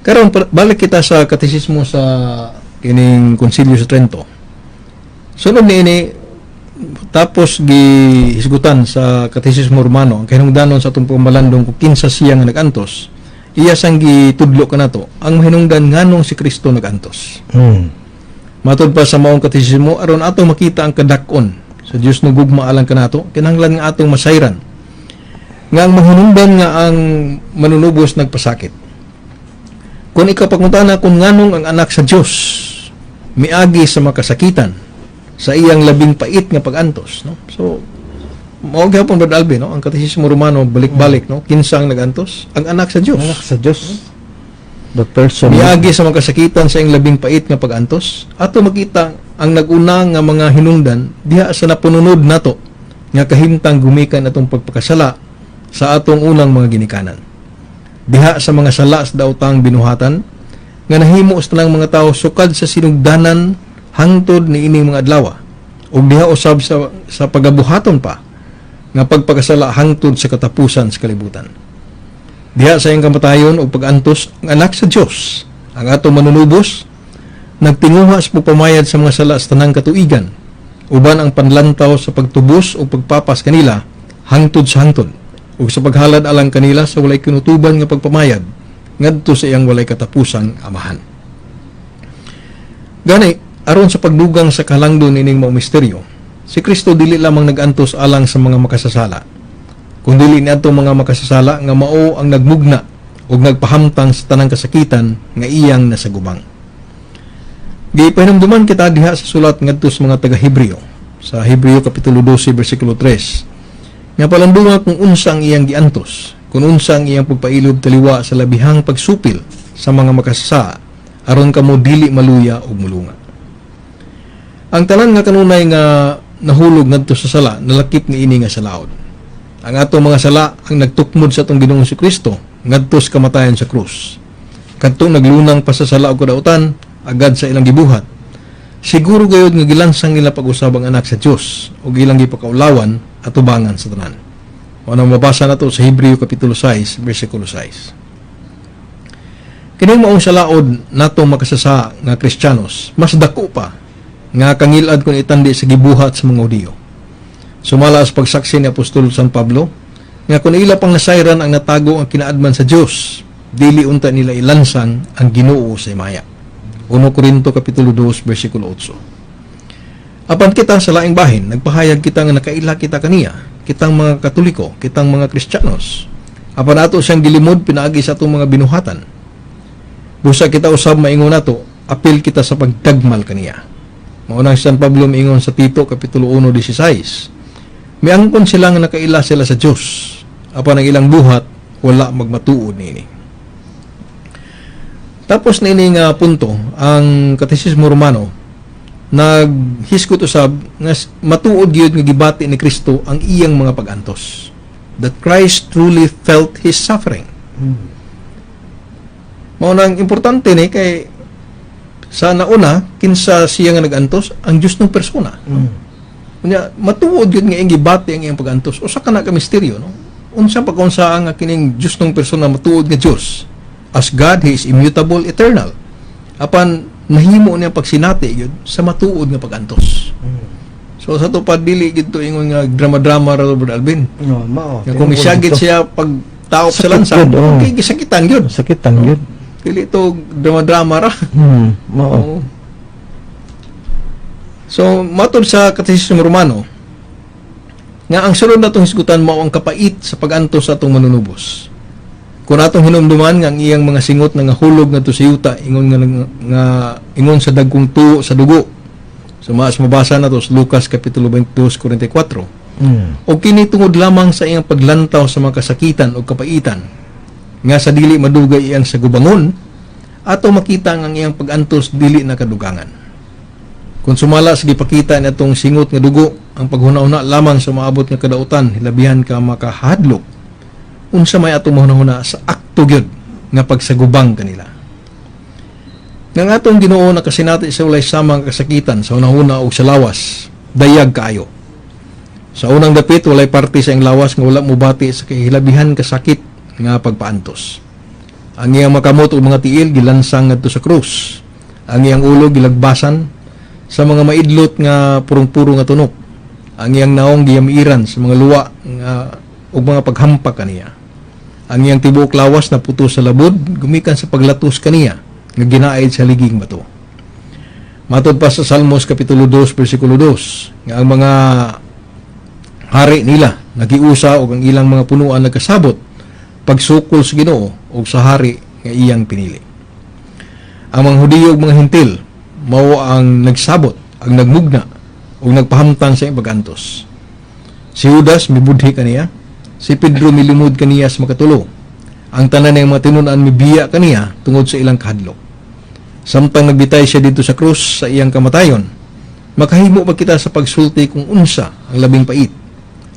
Karon balik kita sa katekismo sa kining Konsilyo sa Trento. Sunod niini tapos gihisgutan sa katekismo Romano ang hinungdanon sa atong pamalandong kung kinsa siya nga nagantos. Iya sang gitudlo kanato ang mahinungdan nganong si Kristo nagantos. Matod pa sa maong katekismo aron ato makita ang kadakon sa Dios no gugma alang kanato kinahanglan nga atong masayran nga ang mahinungdan nga ang manunubos nagpasakit. Kung ikapakuntana kung nganong ang anak sa Dios miagi sa makasakitan sa iyang labing pait nga pagantos, no? So mao gyapon Brad Alvin, no? Ang katekismo Romano balik-balik, no? Kinsang nagantos ang anak sa Dios. Anak sa Diyos. The person. Miagi sa makasakitan sa iyang labing pait nga pagantos. Ato makita ang naguna nga mga hinungdan diha sa napununod nato nga kahimtang gumikan atong pagpakasala sa atong unang mga ginikanan. Diha sa mga sala sa daotang binuhatan nga nahimo sa tanang mga tao sukad sa sinugdanan hangtod ni ining mga adlaw ug diha usab sa pagabuhaton pa nga pagpakasala hangtod sa katapusan sa kalibutan. Diha sa iyang kamatayon ug pag-antos ang anak sa Dios ang atong manunubos nagtinguha sa pagpamayad sa mga sala sa tanang katuigan uban ang panlantaw sa pagtubos o pagpapas kanila hangtod sa hangtod ug sa paghalad alang kanila sa walay kinutuban nga pagpamayad ngadto sa iyang walay katapusang amahan. Gani aron sa pagdugang sa kalangdon ining mao misteryo, si Kristo dili lamang nagantos alang sa mga makasasala, kundi niadto mga makasasala nga mao ang nagmugna ug nagpahamtang sa tanang kasakitan nga iyang nasagubang. Gipahinumduman kita diha sa sulat ngadto sa mga taga-Hebreo sa Hebreo kapitulo 12 bersikulo 3 nga palandunga kung unsa ang iyang giantos, kung unsa ang iyang pagpailob taliwa sa labihang pagsupil sa mga makasasa aron kamo dili maluya ug mulunga. Ang tanan nga kanunay nga nahulog ngadto sa sala nalakip ni ini nga salaod. Ang atong mga sala ang nagtukmod sa atong Ginoong Kristo ngadto sa kamatayon sa krus. Kadtong naglunang pa sa sala ug kadautan agad sa ilang gibuhat. Siguro gayud nga gilansang nila pag-usab ang anak sa Dios ug ilang gipakaulawan at tubangan sa tanan. O nang mabasa nato sa Hebreo kapitulo 6 bersikulo 6. Kining maong salaod natong makasasa nga Kristiyanos mas dako pa nga kangilad kun itandi sa gibuhat sa mga Hudiyo. Sumala sa pagsaksi ni Apostol San Pablo nga kung ila pang nasayran ang natago ang kinaadman sa Dios, dili unta nila ilansang ang Ginoo sa imaya. 1 Corinto kapitulo 2 bersikulo 8. Apan kita sa laing bahin, nagpahayag kita nga nakaila kita kaniya, kitang mga Katoliko, kitang mga Kristiyanos. Apan ato siyang gilimod pinaagi sa atong mga binuhatan. Busa kita usab maingon nato, apil kita sa pagdagmal kaniya. Maunang San Pablo maingon sa Tito kapitulo 1:16. Miangkon sila nga nakaila sila sa Dios. Apan ang ilang buhat wala magmatuod niini. Tapos na ini nga punto, ang Katekismo Romano naghisgot usab nga matuod gyud nga gibati ni Kristo ang iyang mga pag-antos. That Christ truly felt his suffering. Mao nang importante ni kay sa nauna kinsa siya nga nagantos ang Dios ng persona. Unya matuod gyud nga iyang gibati ang iyang pag-antos. Usa ka na ka misteryo, no? Unsa pag-unsa ang kining Dios ng persona matuod nga Dios? As God, He is immutable, eternal. Apan nahimo niya pagsinati gyud sa matuod nga pag-antos. So sa tupad dili gyud to ingon nga drama-drama ra Brother Alvin. No, mao. Kung misyagit siya pag taop sa lansa, okay gisakitan gyud. Sakitan gyud. Dili to drama-drama ra. Mao. So matod sa Katekismo Romano nga ang sulod natong hisgutan mao ang kapait sa pag-antos sa atong manunubos. Kung atong hinumduman nga ang iyang mga singot nga hulog ngadto sa yuta ingon nga ingon sa dagkong tuo sa dugo. So mas mabasa nato sa Lucas kapitulo 22:44. O kini tungod lamang sa iyang paglantaw sa mga kasakitan o kapaitan nga sa dili madugay iyang sa gubangon ato makita ang iyang pag-antos dili na kadugangan. Kung sumala sa gipakita natong singot nga dugo ang paghuna-una lamang sa maabot nga kadautan hilabihan ka makahadlok unsa may atong mahuna sa akto gyud nga pagsagubang kanila. Nga atong Ginoo nakasinati sa walay samang kasakitan sa unahuna o sa lawas, dayag kaayo. Sa unang dapit walay parte sa iyang lawas nga wala mobati sa kahilabihan kasakit nga pagpaantos. Ang iyang makamot ug mga tiil gilansang ngadto sa krus. Ang iyang ulo gilagbasan sa mga maidlot nga purong-puro nga tunok. Ang iyang naong giyamiran sa mga luwa nga ug mga paghampak kaniya. Ang iyang tibuok lawas na puto sa labod gumikan sa paglatos kaniya nga ginaid sa liging bato. Matod pa sa Salmos kapitulo 2 bersikulo 2 nga ang mga hari nila nagiusa og ang ilang mga punuan nagkasabot pagsukol sa Ginoo o sa hari nga iyang pinili. Ang mga Hudiyo ug mga Hentil mao ang nagsabot, ang nagmugna o nagpahamtang sa iyang pag-antos. Si Judas mibudhi kaniya, si Pedro milimod kaniya sa makatulo. Ang tanan ng mga tinunan mibiya kaniya tungod sa ilang kahadlok. Samtang nagbitay siya dito sa krus sa iyang kamatayon, makahimo ba kita sa pagsulti kung unsa ang labing pait?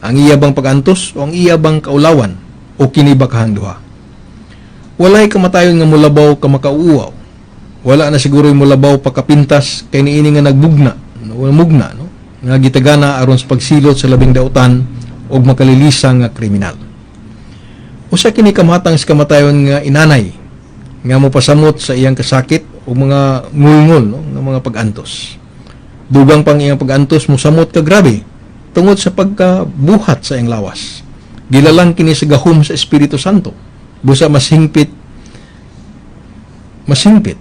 Ang iya bang pag-antos o ang iya bang kaulawan o kini ba kahang duha? Walay kamatayon nga mulabaw ka makauuaw. Wala na siguro yung mulabaw pagkapintas kay niini nga nagbugna, mugna, no? Nga gitagana aron sa pagsilot sa labing dautan o makalilisang nga kriminal. Usa kini kamatang sa kamatayon nga inanay nga mopasamot sa iyang kasakit o mga ngulngol, no? Nga mga pag-antos. Dugang pang iyang pag-antos mosamot ka grabe tungod sa pagkabuhat sa iyang lawas. Gilalang kini sa gahom sa Espiritu Santo. Busa masingpit,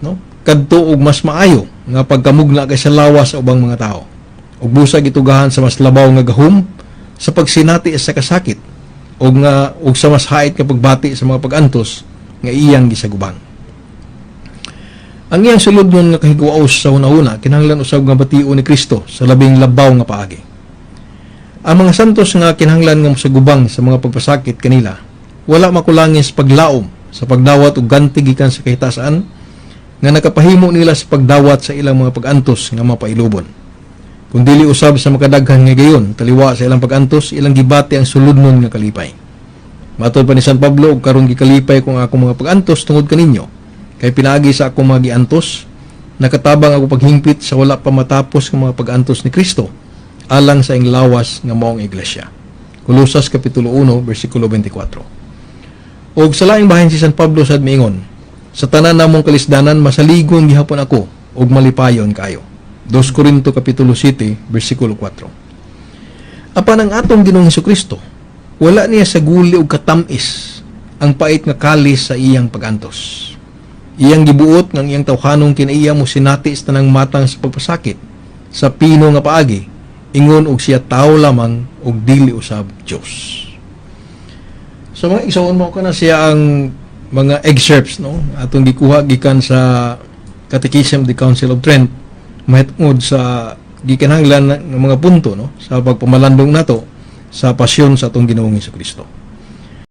no? Kadto og mas maayo nga pagkamugna kay sa lawas sa ubang mga tao. Ug busa gitugahan sa mas labaw nga gahom sa pagsinati sa kasakit ug sa mas hait nga pagbati sa mga pag-antos nga iyang gisagubang. Ang iyang sulodnon nga kahigwaos sa una-una kinahanglan usab nga bation ni Kristo sa labing labaw nga paagi. Ang mga santos nga kinahanglan nga mosagubang sa mga pagpasakit kanila wala makulangin sa paglaom sa pagdawat og ganti gikan sa kahitasan nga nakapahimo nila sa pagdawat sa ilang mga pag-antos nga mapailubon. Kung dili usab sa makadaghan nga gayon taliwa sa ilang pag-antos, ilang gibati ang suludnon nga kalipay. Matod pa ni San Pablo, og karon gikalipay kung ako mga pag-antos tungod kaninyo, kay pinaagi sa akong mga giantos, nakatabang ako paghingpit sa wala pa matapos ng mga pag-antos ni Kristo, alang sa ing lawas nga maong iglesia. Kolosas kapitulo 1 bersikulo 24. Og sa laing bahin si San Pablo sad miingon, sa tanan namong kalisdanan masaligon gihapon ako og malipayon kayo. 2 Corinto kapitulo 7 bersikulo 4. Apan ang atong Ginoong Hesukristo, wala niya sa guli og katamis ang pait nga kalis sa iyang pag-antos. Iyang gibuot ng iyang tawhanong kinaiya mo sinati sa tanang matang sa pagpasakit sa pino nga paagi, ingon og siya tao lamang og dili usab Dios. So mga igsoon mo kana siya ang mga excerpts, no, atong gikuha gikan sa Catechism of the Council of Trent mahitungod sa gikinahanglan ng mga punto, no, sa pagpamalandong nato sa pasyon sa atong Ginoong Hesukristo.